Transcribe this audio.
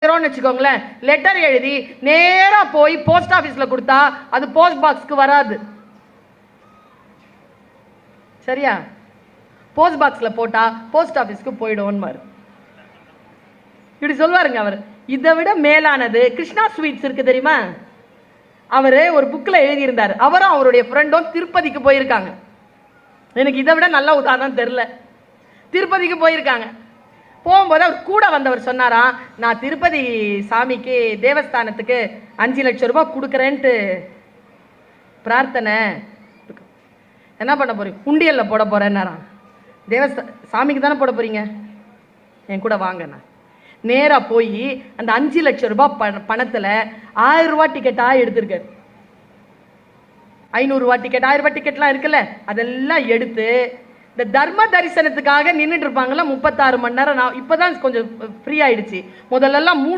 வச்சுக்கோங்களேன், லெட்டர் எழுதி நேரா போய் போஸ்ட் ஆபீஸ்ல கொடுத்தா அது போஸ்ட் பாக்ஸ்க்கு வராது. சரியா? போஸ்ட் பாக்ஸ்ல போட்டா போஸ்ட் ஆபீஸ்க்கு போயிடும். இப்படி சொல்வாருங்க அவர். இதை விட மேலானது கிருஷ்ணா ஸ்வீட்ஸ் இருக்கு தெரியுமா? அவரு ஒரு புக்ல எழுதியிருந்தார். அவரும் அவருடைய ஃப்ரெண்டும் திருப்பதிக்கு போயிருக்காங்க. எனக்கு இதை விட நல்ல உதாரணம் தெரியல. திருப்பதிக்கு போயிருக்காங்க. போகும்போது அவர் கூட வந்தவர் சொன்னாராம், நான் திருப்பதி சாமிக்கு தேவஸ்தானத்துக்கு 5 லட்சம் ரூபாய் கொடுக்குறேன்ட்டு பிரார்த்தனை. என்ன பண்ண போறீங்க? உண்டியல்ல போட போறேன்னாராம். சாமிக்கு தானே போட போறீங்க, என் கூட வாங்கண்ணா. நேரா போய் அந்த 5 லட்சம் ரூபாய் பணத்துல 1000 ரூபாய் டிக்கெட்டா எடுத்திருக்காரு. 500 ரூபாய் டிக்கெட், 1000 ரூபாய் டிக்கெட்லாம் இருக்குல்ல, அதெல்லாம் எடுத்து இந்த தர்ம தரிசனத்துக்காக நின்றுட்டு இருப்பாங்கல்ல 36 மணி நேரம். நான் இப்பதான் கொஞ்சம் ஃப்ரீ ஆயிடுச்சு. முதல்ல 3